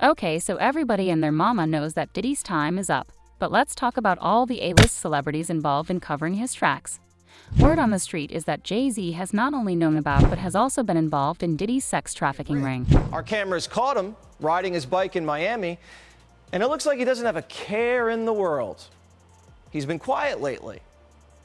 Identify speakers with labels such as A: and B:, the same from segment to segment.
A: Okay, so everybody and their mama knows that Diddy's time is up. But let's talk about all the A-list celebrities involved in covering his tracks. Word on the street is that Jay-Z has not only known about but has also been involved in Diddy's sex trafficking ring.
B: Our cameras caught him riding his bike in Miami, and it looks like he doesn't have a care in the world. He's been quiet lately,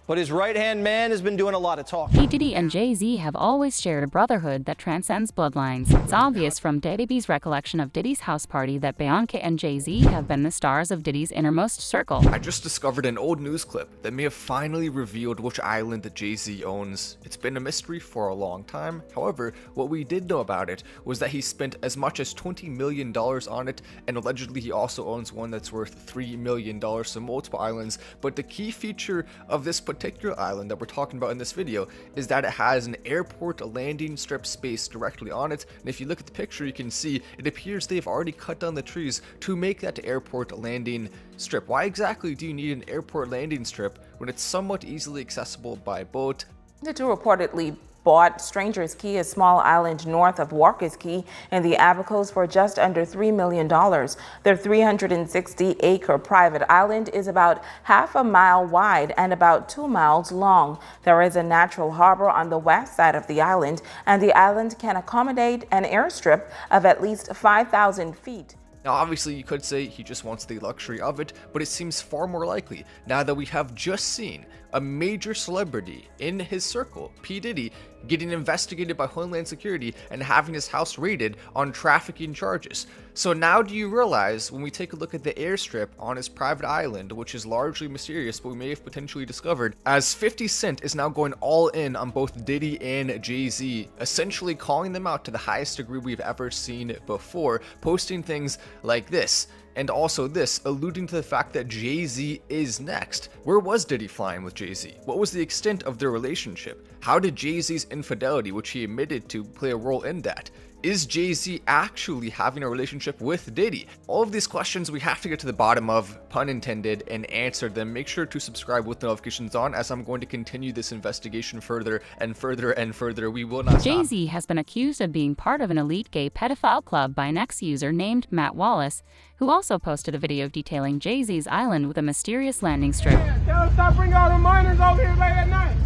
B: but his right-hand man has been doing a lot of talking.
A: P. Diddy and Jay-Z have always shared a brotherhood that transcends bloodlines. It's obvious from Diddy's recollection of Diddy's house party that Beyonce and Jay-Z have been the stars of Diddy's innermost circle.
C: I just discovered an old news clip that may have finally revealed which island that Jay-Z owns. It's been a mystery for a long time. However, what we did know about it was that he spent as much as $20 million on it, and allegedly he also owns one that's worth $3 million, so multiple islands. But the key feature of this particular island that we're talking about in this video is that it has an airport landing strip space directly on it, and if you look at the picture you can see it appears they've already cut down the trees to make that airport landing strip. Why exactly do you need an airport landing strip when it's somewhat easily accessible by boat?
D: The two reportedly bought Stranger's Key, a small island north of Walker's Key in the Abacos, for just under $3 million. Their 360-acre private island is about half a mile wide and about 2 miles long. There is a natural harbor on the west side of the island, and the island can accommodate an airstrip of at least 5,000 feet.
C: Now obviously you could say he just wants the luxury of it, but it seems far more likely now that we have just seen a major celebrity in his circle, P. Diddy, getting investigated by Homeland Security and having his house raided on trafficking charges. So now do you realize when we take a look at the airstrip on his private island, which is largely mysterious but we may have potentially discovered, as 50 Cent is now going all in on both Diddy and Jay-Z, essentially calling them out to the highest degree we've ever seen before, posting things like this. And also this, alluding to the fact that Jay-Z is next. Where was Diddy flying with Jay-Z? What was the extent of their relationship? How did Jay-Z's infidelity, which he admitted to, play a role in that? Is Jay-Z actually having a relationship with Diddy? All of these questions we have to get to the bottom of, pun intended, and answer them. Make sure to subscribe with notifications on, as I'm going to continue this investigation further and further and further. We will not stop.
A: Jay-Z has been accused of being part of an elite gay pedophile club by an ex-user named Matt Wallace, who also posted a video detailing Jay-Z's island with a mysterious landing strip.
E: Tell him stop bringing all the minors over here late at night.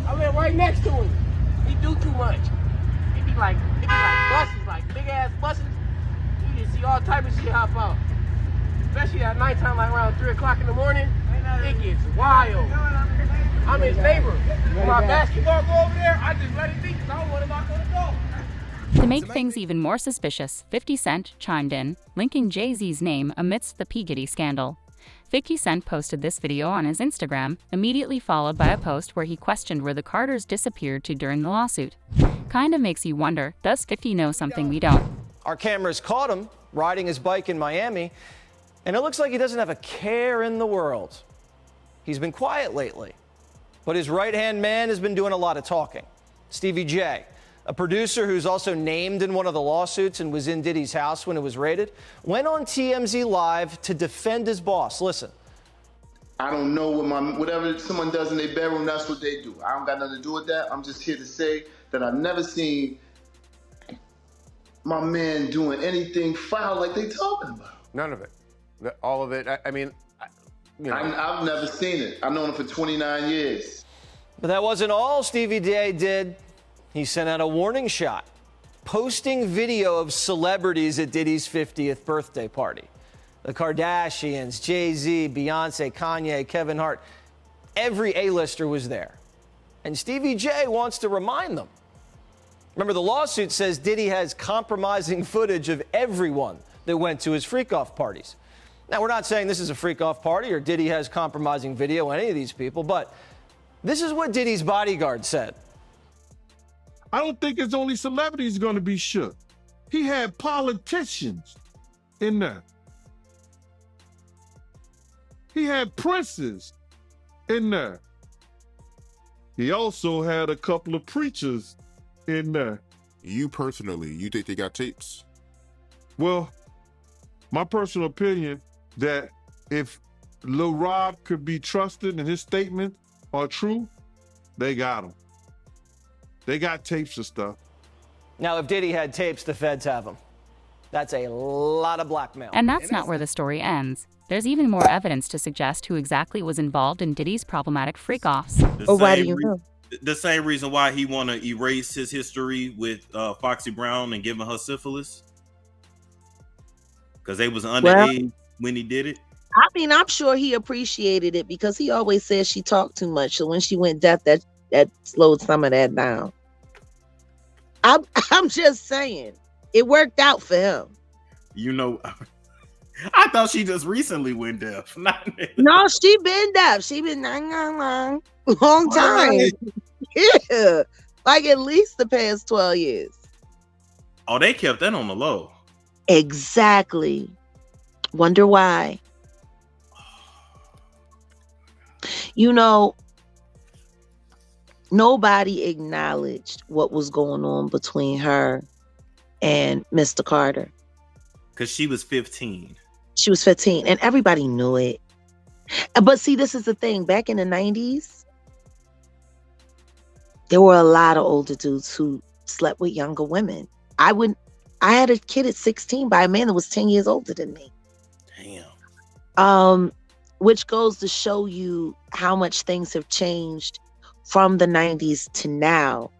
E: I live right next to him. He do too much. It be like buses, like big ass buses. You just see all type of shit hop out. Especially at nighttime, like around 3 o'clock in the morning. It gets wild. I'm his neighbor. When my basketball go over there, I just let it be because I don't want to knock on the door.
A: To make things even more suspicious, 50 Cent chimed in, linking Jay-Z's name amidst the P. Diddy scandal. 50 Cent posted this video on his Instagram, immediately followed by a post where he questioned where the Carters disappeared to during the lawsuit. Kinda makes you wonder, does 50 know something we don't?
B: Our cameras caught him riding his bike in Miami, and it looks like he doesn't have a care in the world. He's been quiet lately, but his right-hand man has been doing a lot of talking. Stevie J, a producer who's also named in one of the lawsuits and was in Diddy's house when it was raided, went on TMZ Live to defend his boss. Listen.
F: I don't know whatever someone does in their bedroom, that's what they do. I don't got nothing to do with that. I'm just here to say that I've never seen my man doing anything foul like they talking about.
G: None of it. All of it. I mean, you know.
F: I've never seen it. I've known him for 29 years.
B: But that wasn't all Stevie J did. He sent out a warning shot, posting video of celebrities at Diddy's 50th birthday party. The Kardashians, Jay-Z, Beyonce, Kanye, Kevin Hart, every A-lister was there. And Stevie J wants to remind them. Remember, the lawsuit says Diddy has compromising footage of everyone that went to his freak-off parties. Now, we're not saying this is a freak-off party or Diddy has compromising video on any of these people, but this is what Diddy's bodyguard said.
H: I don't think it's only celebrities going to be shook. He had politicians in there. He had princes in there. He also had a couple of preachers in there.
I: You personally, you think they got tapes?
H: Well, my personal opinion that if Lil Rob could be trusted and his statements are true, they got him. They got tapes and stuff.
B: Now, if Diddy had tapes, the feds have them. That's a lot of blackmail.
A: And that's not where the story ends. There's even more evidence to suggest who exactly was involved in Diddy's problematic freak-offs.
J: Why do you know? The same reason why he want to erase his history with Foxy Brown and giving her syphilis. Because they was underage when he did it.
K: I mean, I'm sure he appreciated it because he always says she talked too much. So when she went deaf, that slowed some of that down. I'm just saying, it worked out for him.
J: You know, I thought she just recently went deaf.
K: No, she been deaf. She been long time. Yeah, like at least the past 12 years.
J: Oh, they kept that on the low.
K: Exactly. Wonder why. You know, nobody acknowledged what was going on between her and Mr. Carter.
J: Because she was 15.
K: She was 15, and everybody knew it. But see, this is the thing. Back in the 90s, there were a lot of older dudes who slept with younger women. I had a kid at 16 by a man that was 10 years older than me.
J: Damn.
K: Which goes to show you how much things have changed from the 90s to now.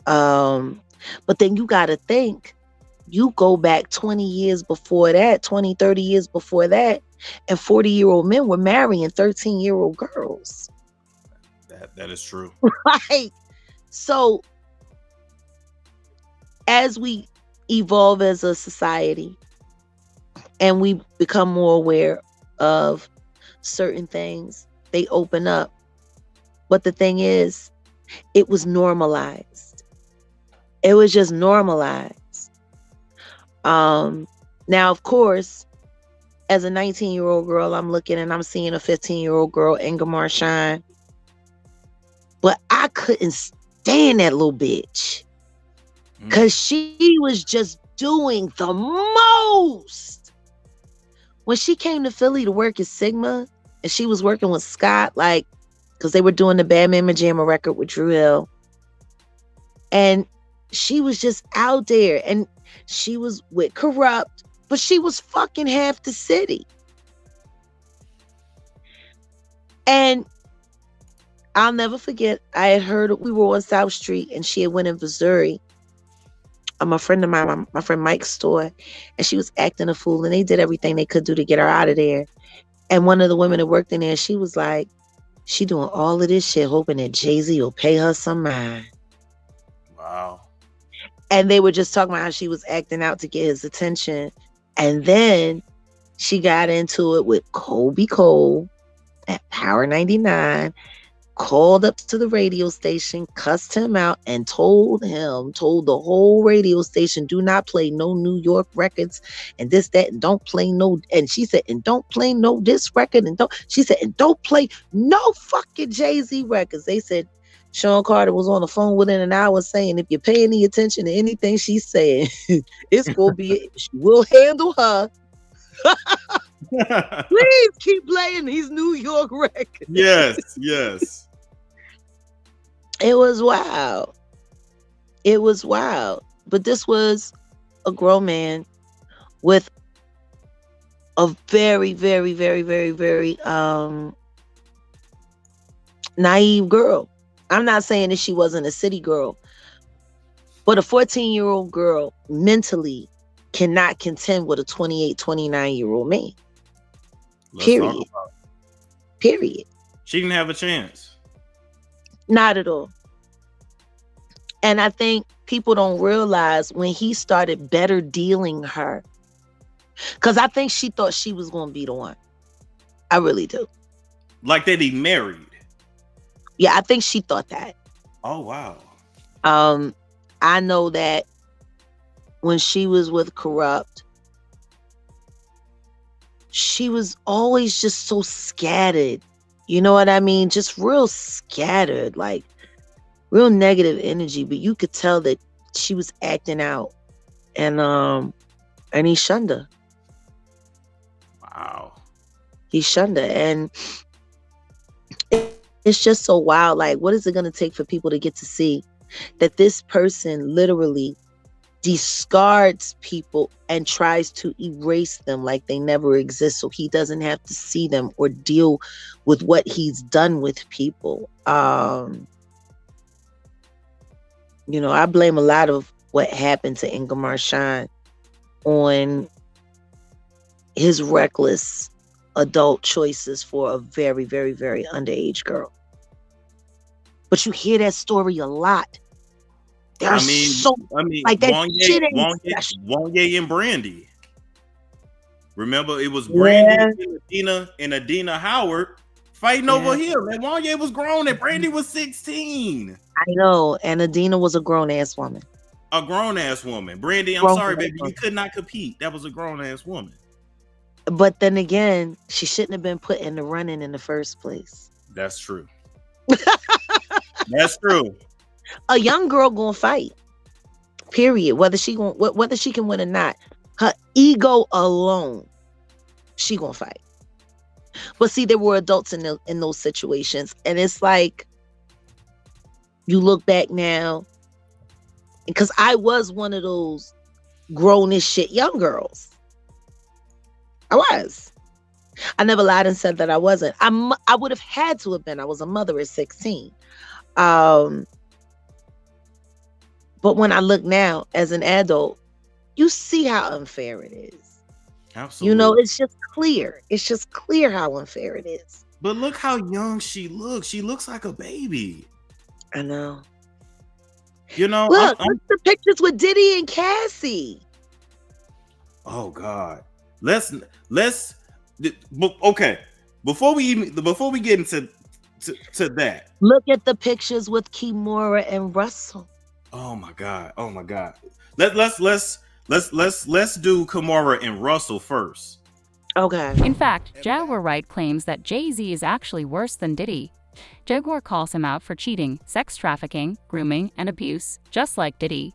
K: But then you got to think, you go back 20 years before that, 20, 30 years before that, and 40-year-old men were marrying 13-year-old girls.
J: That is true.
K: Right. So as we evolve as a society and we become more aware of certain things, they open up. But the thing is, it was normalized. It was just normalized. Now, of course, as a 19-year-old girl, I'm looking and I'm seeing a 15-year-old girl, Ingemar Shine. But I couldn't stand that little bitch. Because she was just doing the most. When she came to Philly to work at Sigma, and she was working with Scott, like, because they were doing the Bad Mama Jamma record with Drew Hill. And she was just out there, and she was with Corrupt, but she was fucking half the city. And I'll never forget, I had heard, we were on South Street, and she had went in Missouri. A friend of mine, my friend Mike's store, and she was acting a fool, and they did everything they could do to get her out of there. And one of the women that worked in there, she was like, she doing all of this shit, hoping that Jay-Z will pay her some mind.
J: Wow.
K: And they were just talking about how she was acting out to get his attention. And then she got into it with Kobe Cole at Power 99, called up to the radio station, cussed him out, and told the whole radio station, do not play no New York records and this, that, and don't play no, and she said, and don't play no this record, and don't play no fucking Jay-Z records. They said Sean Carter was on the phone within an hour saying, if you pay any attention to anything she's saying, it's gonna be, we'll handle her. Please keep playing these New York records.
J: Yes.
K: It was wild. It was wild. But this was a grown man with a very, very, very, very, very naive girl. I'm not saying that she wasn't a city girl, but a 14-year-old girl mentally cannot contend with a 28, 29-year-old man. Period.
J: She didn't have a chance.
K: Not at all. And I think people don't realize when he started better dealing her, because I think she thought she was going to be the one. I really do.
J: Like that he married.
K: Yeah, I think she thought that.
J: Oh, wow.
K: I know that when she was with Corrupt, she was always just so scattered. You know what I mean? Just real scattered, like real negative energy. But you could tell that she was acting out, and he shunned her.
J: Wow.
K: He shunned her, and it's just so wild. Like, what is it going to take for people to get to see that this person literally discards people and tries to erase them like they never exist, so he doesn't have to see them or deal with what he's done with people. You know, I blame a lot of what happened to Ingmar Shine on his reckless adult choices for a very, very, very underage girl. But you hear that story a lot.
J: I mean,
K: like that shit
J: Wanye and Brandy. Remember, it was Brandy and Adina Howard fighting over him. And Wanye was grown and Brandy was 16.
K: I know. And Adina was a grown-ass woman.
J: A grown-ass woman. Brandy, I'm sorry, baby. You could not compete. That was a grown-ass woman.
K: But then again, she shouldn't have been put in the running in the first place.
J: That's true. That's true.
K: A young girl gonna fight. Period. Whether she can win or not, her ego alone, she gonna fight. But see, there were adults in those situations, and it's like you look back now, because I was one of those grown as shit young girls. I was. I never lied and said that I wasn't. I would have had to have been. I was a mother at 16. But when I look now as an adult, you see how unfair it is.
J: Absolutely.
K: You know, it's just clear. It's just clear how unfair it is.
J: But look how young she looks. She looks like a baby.
K: I know.
J: You know,
K: look the pictures with Diddy and Cassie.
J: Oh God. Okay. Before we get into that.
K: Look at the pictures with Kimora and Russell.
J: Oh my God. Oh my God. Let's do Kimora and Russell first.
K: Okay.
A: In fact, Jaguar Wright claims that Jay-Z is actually worse than Diddy. Jaguar calls him out for cheating, sex trafficking, grooming, and abuse, just like Diddy.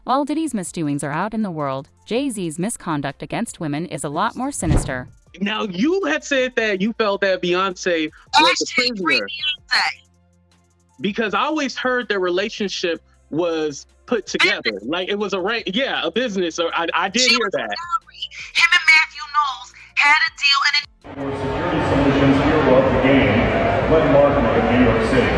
A: While Diddy's misdoings are out in the world, Jay-Z's misconduct against women is a lot more sinister.
L: Now, you had said that you felt that Beyonce was a prisoner. Because I always heard their relationship was put together. Like it was a business. Or I did hear that.
K: Him and Matthew Knowles had a deal and
M: Security Solutions Hero of the Game, Glenn Martin of New York City.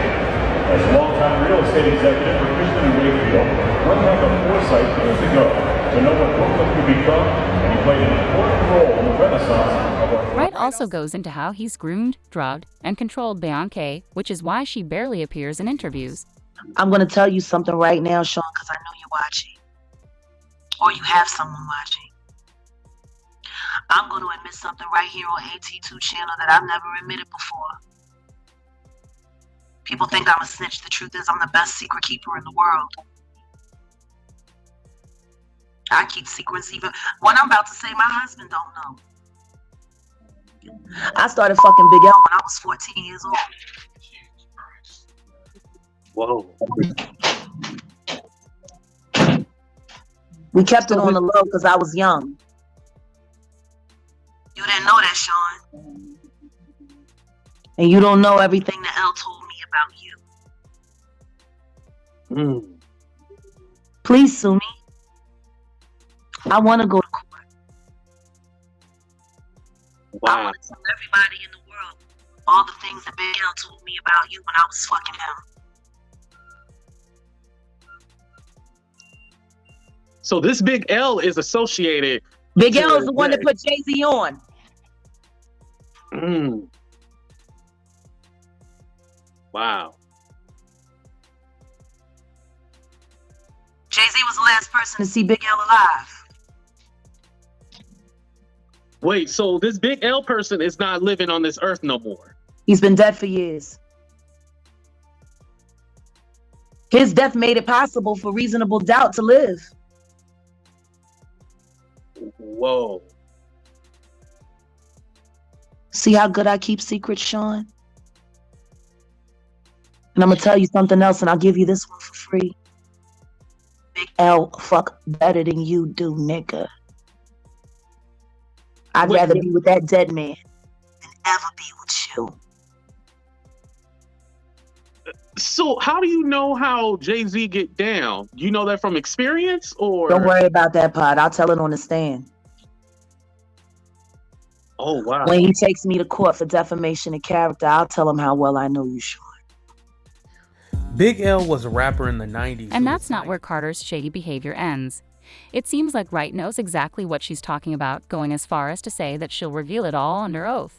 M: As a longtime real estate executive for Christian and Wakefield, Glenn had the foresight years ago to know what Brooklyn could become, and he played an important role in the renaissance of our...
A: Wright also goes into how he's groomed, drugged, and controlled Beyonce, which is why she barely appears in interviews.
K: I'm going to tell you something right now, Sean, because I know you're watching. Or you have someone watching. I'm going to admit something right here on AT2 channel that I've never admitted before. People think I'm a snitch. The truth is I'm the best secret keeper in the world. I keep secrets even what I'm about to say my husband don't know. I started fucking Big L when I was 14 years old.
L: Whoa.
K: We kept it on the low because I was young. You didn't know that, Sean. And you don't know everything that L told me about you. Please sue me. I want to go to court.
L: Wow.
K: I want to tell everybody in the world all the things that Big L told me about you when I was fucking him.
L: So this Big L is associated.
K: Big L is the one that put Jay-Z on.
L: Wow.
K: Jay-Z was the last person to see Big L alive.
L: Wait, so this Big L person is not living on this earth no more?
K: He's been dead for years. His death made it possible for Reasonable Doubt to live.
L: Whoa.
K: See how good I keep secrets, Sean? And I'm going to tell you something else, and I'll give you this one for free. Big L fuck better than you do, nigga. I'd rather be with that dead man than ever be with
L: So how do you know how Jay-Z get down? You know that from experience, or
K: Don't worry about that part. I'll tell it on the stand.
L: Oh wow.
K: When he takes me to court for defamation of character, I'll tell him how well I know you, Sean.
N: Big L was a rapper in the 90s.
A: And that's not where Carter's shady behavior ends. It seems like Wright knows exactly what she's talking about, going as far as to say that she'll reveal it all under oath.